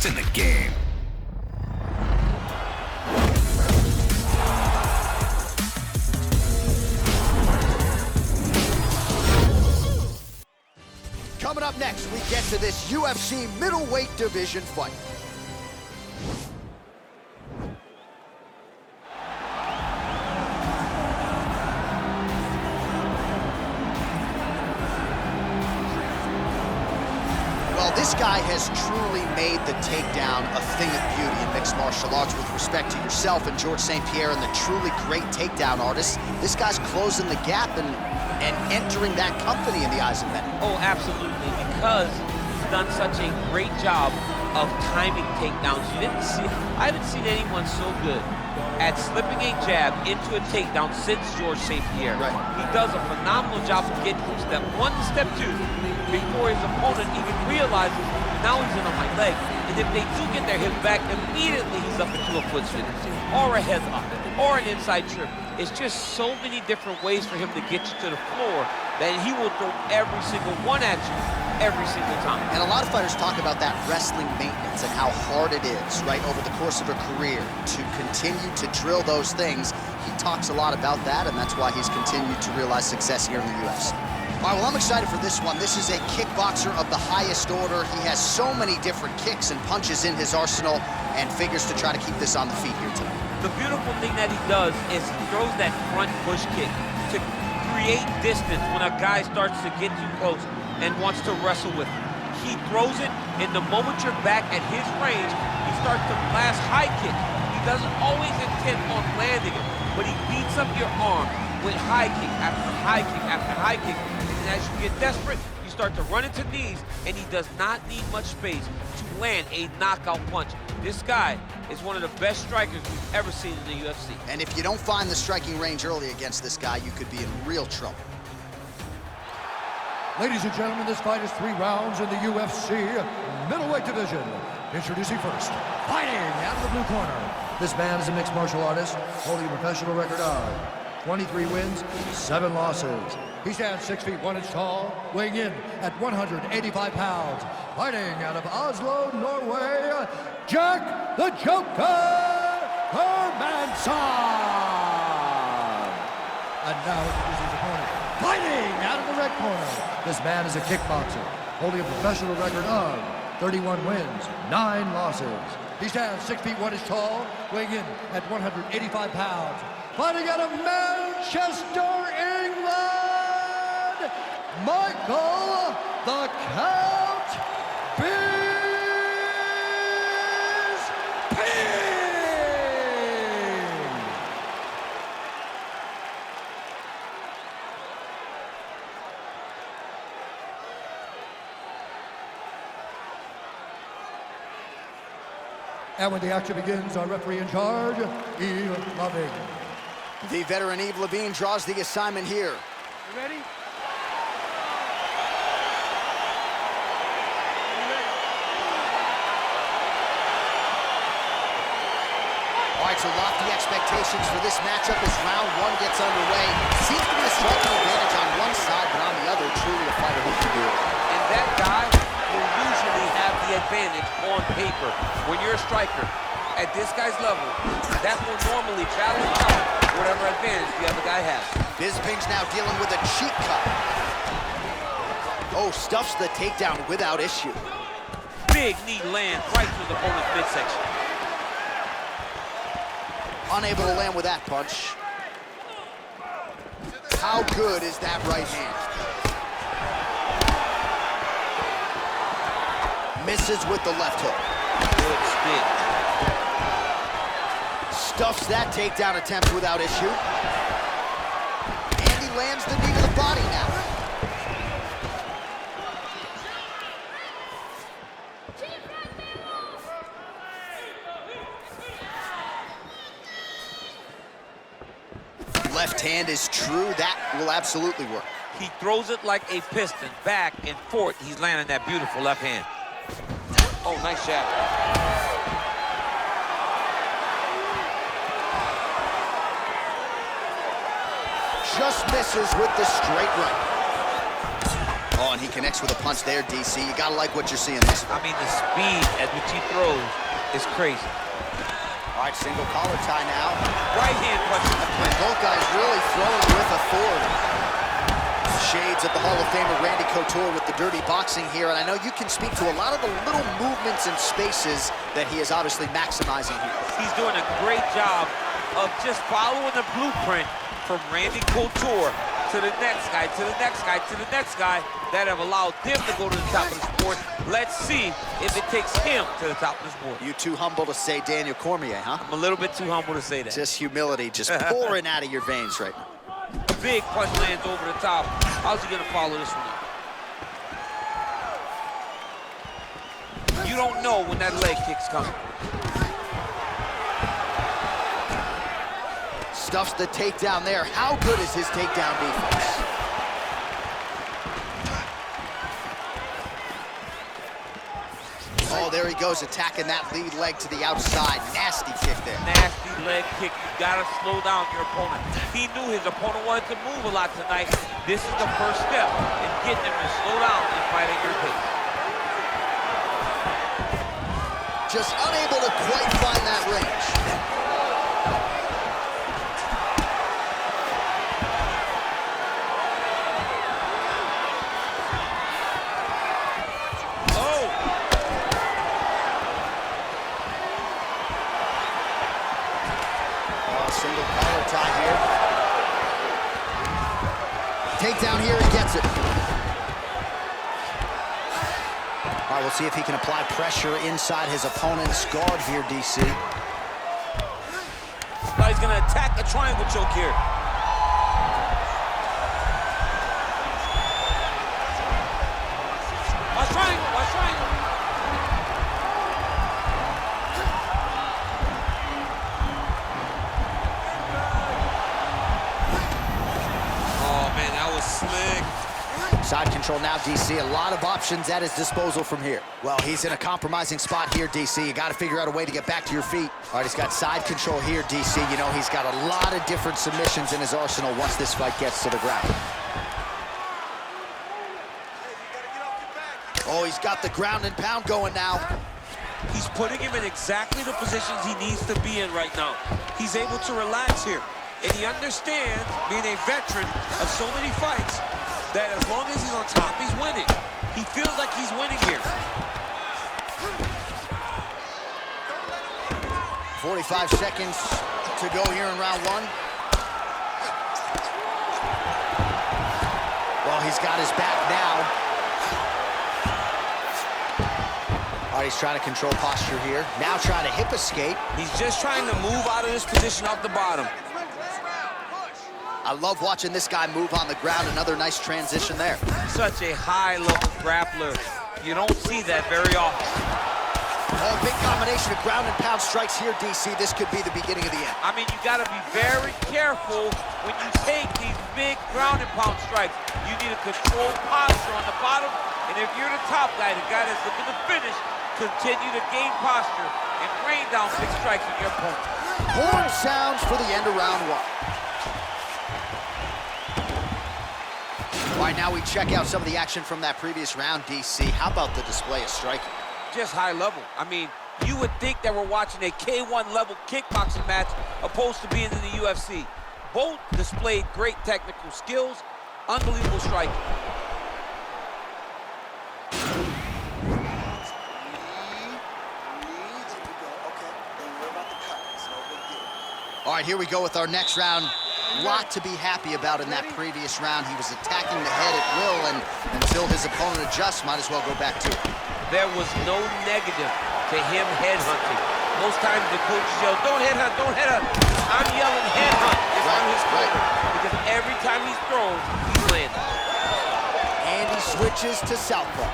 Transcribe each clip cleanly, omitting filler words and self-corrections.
It's in the game. Coming up next, we get to this UFC middleweight division fight. Well, this guy has truly made the takedown a thing of beauty in mixed martial arts with respect to yourself and George St. Pierre and the truly great takedown artists. This guy's closing the gap and entering that company in the eyes of men. Oh, absolutely, because he's done such a great job of timing takedowns. I haven't seen anyone so good at slipping a jab into a takedown since George St. Pierre. Right. He does a phenomenal job of getting from step 1 to step 2 before his opponent even realizes now he's in on my leg. And if they do get their hip back, immediately he's up into a foot swing, or a head lock, or an inside trip. It's just so many different ways for him to get you to the floor that he will throw every single one at you every single time. And a lot of fighters talk about that wrestling maintenance and how hard it is, right, over the course of a career to continue to drill those things. He talks a lot about that, and that's why he's continued to realize success here in the UFC. All right, well, I'm excited for this one. This is a kickboxer of the highest order. He has so many different kicks and punches in his arsenal and figures to try to keep this on the feet here tonight. The beautiful thing that he does is he throws that front push kick to create distance when a guy starts to get too close and wants to wrestle with him. He throws it, and the moment you're back at his range, he starts to blast high kick. He doesn't always intend on landing it, but he beats up your arm with high kick after high kick after high kick. And as you get desperate, you start to run into knees, and he does not need much space to land a knockout punch. This guy is one of the best strikers we've ever seen in the UFC. And if you don't find the striking range early against this guy, you could be in real trouble. Ladies and gentlemen, this fight is 3 rounds in the UFC middleweight division. Introducing first, fighting out of the blue corner. This man is a mixed martial artist, holding a professional record of 23 wins, 7 losses. He stands 6 feet 1 inch tall, weighing in at 185 pounds. Fighting out of Oslo, Norway, Jack the Joker Hermansson. And now introducing his opponent, fighting out of the red corner. This man is a kickboxer, holding a professional record of 31 wins, 9 losses. He stands 6 feet 1 inch tall, weighing in at 185 pounds. Fighting out of Manchester, England, Michael the Count Bisping. And when the action begins, our referee in charge, Eve Loving. The veteran Yves Levine draws the assignment here. You ready? All right, so lofty expectations for this matchup as round 1 gets underway. Seems to be a striking advantage on one side, but on the other, truly a fighter who can do it. And that guy will usually have the advantage on paper. When you're a striker at this guy's level, that will normally balance out whatever advantage the other guy has. Bisping's now dealing with a cheek cut. Oh, stuffs the takedown without issue. Big knee lands right through the opponent's midsection. Unable to land with that punch. How good is that right hand? Misses with the left hook. Good spin. Stuffs that takedown attempt without issue. And he lands the knee to the body now. Left hand is true. That will absolutely work. He throws it like a piston, back and forth. He's landing that beautiful left hand. Oh, nice jab. Just misses with the straight right. Oh, and he connects with a punch there, DC. You gotta like what you're seeing this. I mean, the speed at which he throws is crazy. All right, single collar tie now. Right hand punch. And both guys really throwing with authority. Shades of the Hall of Famer Randy Couture with the dirty boxing here, and I know you can speak to a lot of the little movements and spaces that he is obviously maximizing here. He's doing a great job of just following the blueprint from Randy Couture to the next guy, to the next guy, to the next guy that have allowed them to go to the top of the sport. Let's see if it takes him to the top of the sport. You too humble to say Daniel Cormier, huh? I'm a little bit too humble to say that. Just humility, just pouring out of your veins right now. Big punch lands over the top. How's he gonna follow this one up? You don't know when that leg kick's coming. Stuffs the takedown there. How good is his takedown defense? Oh, there he goes, attacking that lead leg to the outside. Nasty kick there. Nasty leg kick. You gotta slow down your opponent. He knew his opponent wanted to move a lot tonight. This is the first step in getting him to slow down and fight at your pace. Just unable to quite find that range. Single collar tie here. Takedown here, he gets it. All right, we'll see if he can apply pressure inside his opponent's guard here, DC. Now he's gonna attack a triangle choke here. Watch triangle, watch triangle. Slick. Side control now, DC. A lot of options at his disposal from here. Well, he's in a compromising spot here, DC. You got to figure out a way to get back to your feet. All right, he's got side control here, DC. You know, he's got a lot of different submissions in his arsenal once this fight gets to the ground. Oh, he's got the ground and pound going now. He's putting him in exactly the positions he needs to be in right now. He's able to relax here. And he understands, being a veteran of so many fights, that as long as he's on top, he's winning. He feels like he's winning here. 45 seconds to go here in round one. Well, he's got his back now. All right, he's trying to control posture here. Now trying to hip escape. He's just trying to move out of this position off the bottom. I love watching this guy move on the ground. Another nice transition there. Such a high-level grappler. You don't see that very often. Oh, big combination of ground and pound strikes here, DC. This could be the beginning of the end. I mean, you got to be very careful when you take these big ground and pound strikes. You need a controlled posture on the bottom. And if you're the top guy, the guy that's looking to finish, continue to gain posture and rain down big strikes on your opponent. Horn sounds for the end of round one. All right, now we check out some of the action from that previous round, DC. How about the display of striking? Just high level. I mean, you would think that we're watching a K1 level kickboxing match opposed to being in the UFC. Both displayed great technical skills, unbelievable striking. All right, here we go with our next round. Lot to be happy about in that previous round. He was attacking the head at will, and until his opponent adjusts, might as well go back to it. There was no negative to him headhunting. Most times the coaches yell, don't headhunt, don't headhunt. I'm yelling headhunt. It's on his corner. Because every time he's thrown, he's landing. And he switches to southpaw.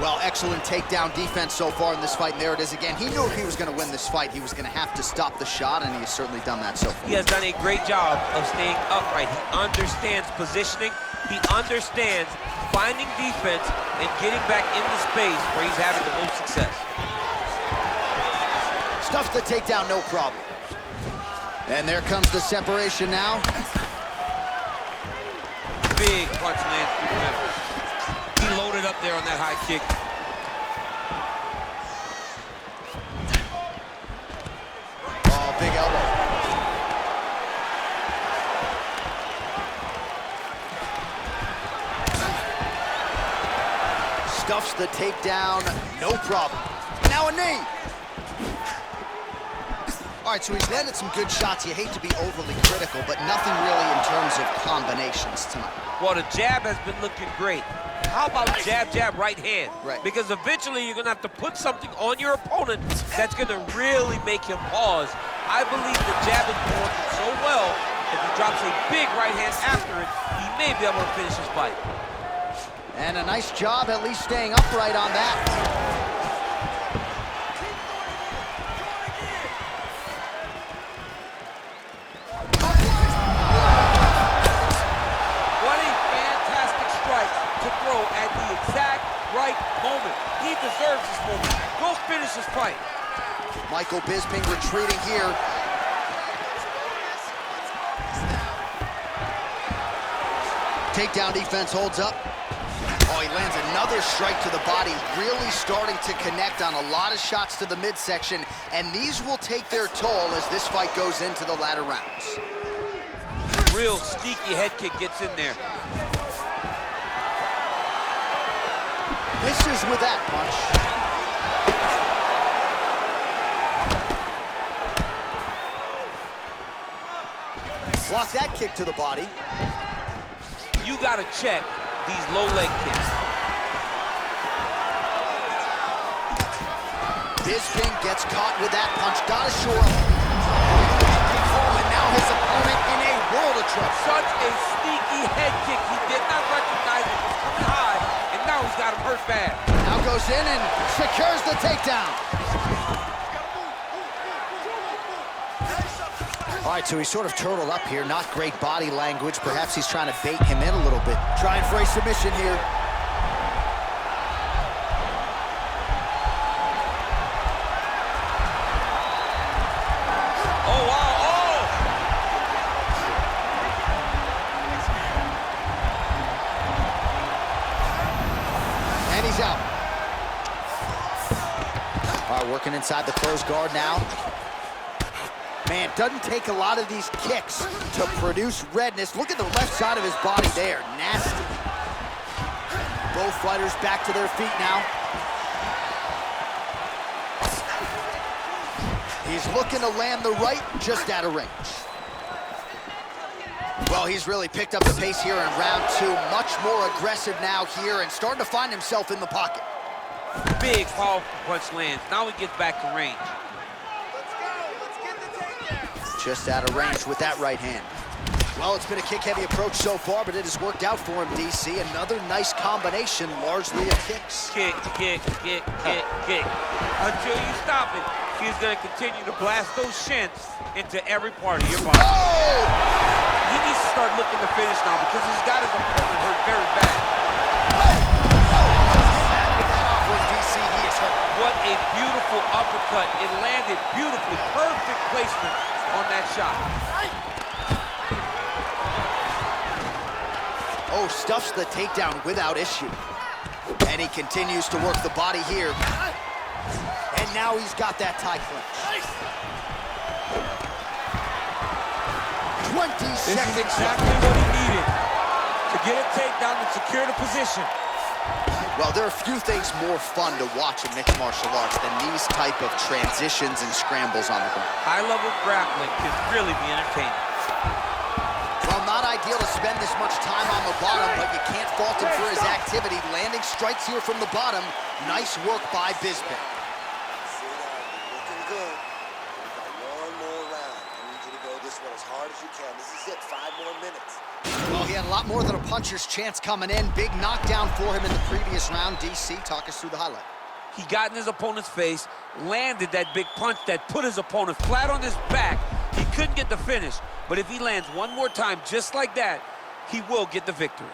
Well, excellent takedown defense so far in this fight, and there it is again. He knew if he was going to win this fight, he was going to have to stop the shot, and he has certainly done that so far. He has done a great job of staying upright. He understands positioning. He understands finding defense and getting back in the space where he's having the most success. Stuffs the takedown, no problem. And there comes the separation now. Big punch lands through the middle. up there on that high kick. Oh, big elbow. Stuffs the takedown, no problem. Now a knee. All right, so he's landed some good shots. You hate to be overly critical, but nothing really in terms of combinations tonight. Well, the jab has been looking great. How about jab, jab, right hand? Right. Because eventually you're going to have to put something on your opponent that's going to really make him pause. I believe the jab is working so well, if he drops a big right hand after it, he may be able to finish his fight. And a nice job at least staying upright on that. What a fantastic strike to throw at the exact right moment. He deserves this moment. Go finish his fight. Michael Bisping retreating here. Takedown defense holds up. Oh, he lands another strike to the body, really starting to connect on a lot of shots to the midsection, and these will take their toll as this fight goes into the latter rounds. Real sneaky head kick gets in there. Misses with that punch. Block that kick to the body. You gotta check these low leg kicks. Bisping gets caught with that punch. Gotta shore up. Oh, and now his opponent in a world of trouble. Such a sneaky head kick. He did not recognize it was coming high, and now he's got him hurt bad. Now goes in and secures the takedown. All right, so he's sort of turtled up here. Not great body language. Perhaps he's trying to bait him in a little bit. Trying for a submission here. Oh, wow, oh! And he's out. All right, working inside the closed guard now. Man, doesn't take a lot of these kicks to produce redness. Look at the left side of his body there. Nasty. Both fighters back to their feet now. He's looking to land the right, just out of range. Well, he's really picked up the pace here in round two. Much more aggressive now here and starting to find himself in the pocket. Big, powerful punch lands. Now he gets back to range. Just out of range with that right hand. Well, it's been a kick-heavy approach so far, but it has worked out for him, DC. Another nice combination, largely of kicks. Kick, kick, kick, kick, kick. Until you stop it, he's going to continue to blast those shins into every part of your body. Oh! He needs to start looking to finish now because he's got his opponent hurt very bad. DC, he is hurt. What a beautiful uppercut. It landed beautifully. Perfect placement on that shot. Oh, stuffs the takedown without issue. And he continues to work the body here. And now he's got that tie clinch. 20 This seconds. is exactly what he needed to get a takedown and secure the position. Well, there are few things more fun to watch in mixed martial arts than these type of transitions and scrambles on the ground. High-level grappling can really be entertaining. Well, not ideal to spend this much time on the bottom, but you can't fault him for his activity. Landing strikes here from the bottom. Nice work by Bisping. Looking good. We've got one more round. I need you to go this one as hard as you can. This is it, 5 more minutes. Well, he had a lot more than a puncher's chance coming in. Big knockdown for him in the previous round. DC, talk us through the highlight. He got in his opponent's face, landed that big punch that put his opponent flat on his back. He couldn't get the finish, but if he lands one more time just like that, he will get the victory.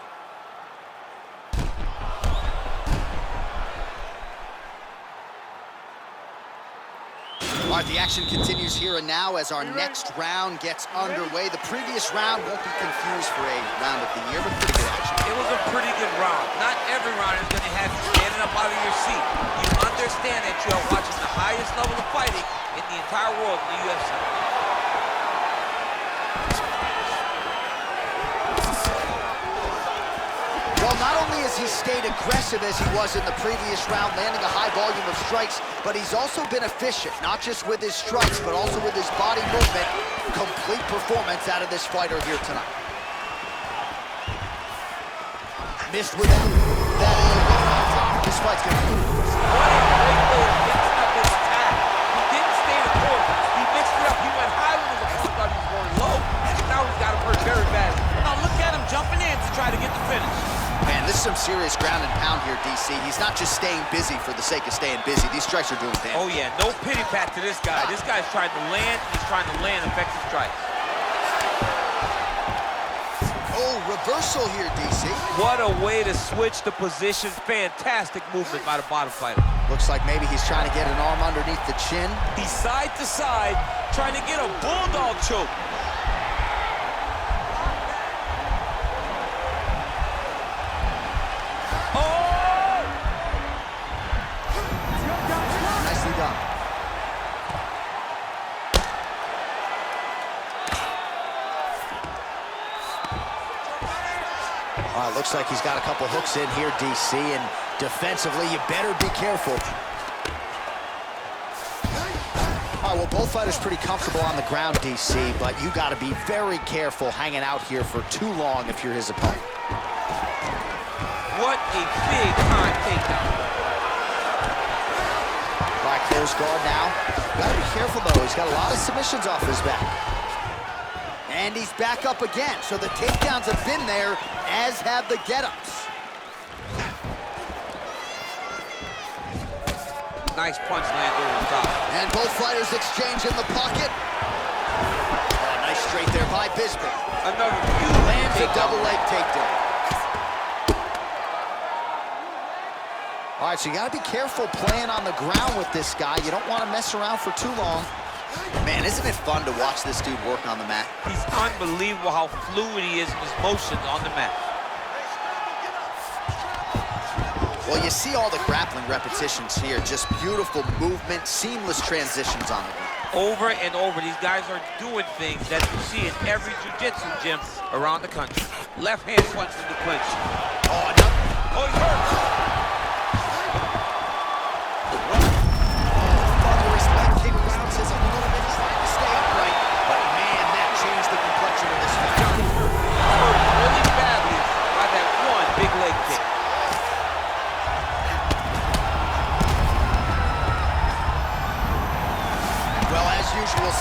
All right, the action continues here and now as our next round gets underway. The previous round won't be confused for a round of the year, but pretty good action. It was a pretty good round. Not every round is going to have You understand that you are watching the highest level of fighting in the entire world in the UFC. Well, not only has he stayed aggressive as he was in the previous round, landing a high volume of strikes, but he's also been efficient, not just with his strikes, but also with his body movement. Complete performance out of this fighter here tonight. Missed with that. That is a win on top. This fight's gonna be. What a great way of mixing up his attack. He didn't stay in the corner. He mixed it up. He went high when his opponent thought he was going low, and now he's got him hurt very bad. Now look at him jumping in to try to get the finish. Man, this is some serious ground and pound here, DC. He's not just staying busy for the sake of staying busy. These strikes are doing damage. Oh yeah, no pity pat to this guy. This guy's trying to land. He's trying to land effective strikes. Oh, reversal here, DC. What a way to switch the position. Fantastic movement by the bottom fighter. Looks like maybe he's trying to get an arm underneath the chin. He's side to side, trying to get a bulldog choke. Oh! Nicely done. All right, looks like he's got a couple hooks in here, DC, and defensively, you better be careful. All right, well, both fighters pretty comfortable on the ground, DC, but you got to be very careful hanging out here for too long if you're his opponent. What a big-time takedown. All right, close guard now. Got to be careful, though. He's got a lot of submissions off his back. And he's back up again, so the takedowns have been there, as have the get-ups. Nice punch land over the top. And both fighters exchange in the pocket. Oh, nice straight there by Bisping. Another Lands a double leg takedown. All right, so you got to be careful playing on the ground with this guy. You don't want to mess around for too long. Man, isn't it fun to watch this dude work on the mat? He's unbelievable how fluid he is in his motions on the mat. Well, you see all the grappling repetitions here. Just beautiful movement, seamless transitions on the ground. Over and over, these guys are doing things that you see in every jiu-jitsu gym around the country. Left hand punch in the clinch. Oh, no. Oh, he's hurt.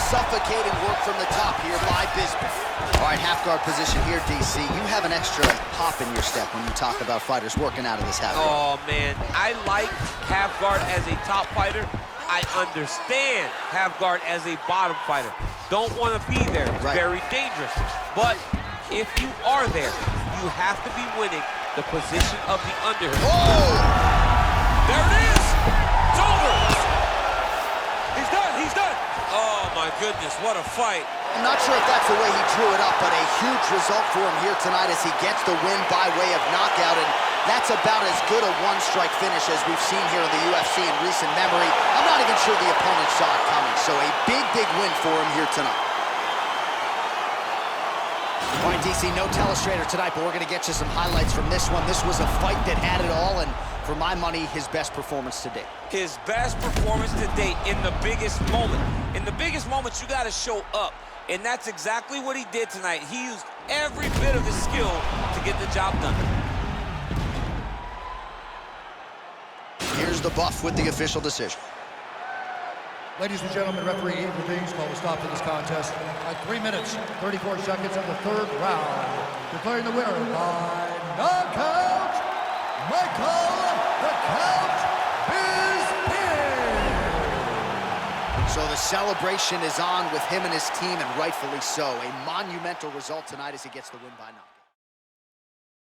Suffocating work from the top here by Bisping. All right, half guard position here, DC. You have an extra hop in your step when you talk about fighters working out of this half guard. Oh, man. I like half guard as a top fighter. I understand half guard as a bottom fighter. Don't want to be there. It's very dangerous. But if you are there, you have to be winning the position of the underhook. Oh! There it is! It's over! He's done! He's done! Oh, my goodness, what a fight. I'm not sure if that's the way he drew it up, but a huge result for him here tonight as he gets the win by way of knockout, and that's about as good a one-strike finish as we've seen here in the UFC in recent memory. I'm not even sure the opponent saw it coming, so a big, big win for him here tonight. All right, DC, no telestrator tonight, but we're going to get you some highlights from this one. This was a fight that had it all, and for my money, his best performance to date. His best performance to date in the biggest moment. In the biggest moments, you got to show up. And that's exactly what he did tonight. He used every bit of his skill to get the job done. Here's the buff with the official decision. Ladies and gentlemen, referee Ian Things called a stop to this contest at 3 minutes, 34 seconds in the third round. Declaring the winner by knockout, Michael the Count Bisping. So the celebration is on with him and his team, and rightfully so. A monumental result tonight as he gets the win by knockout.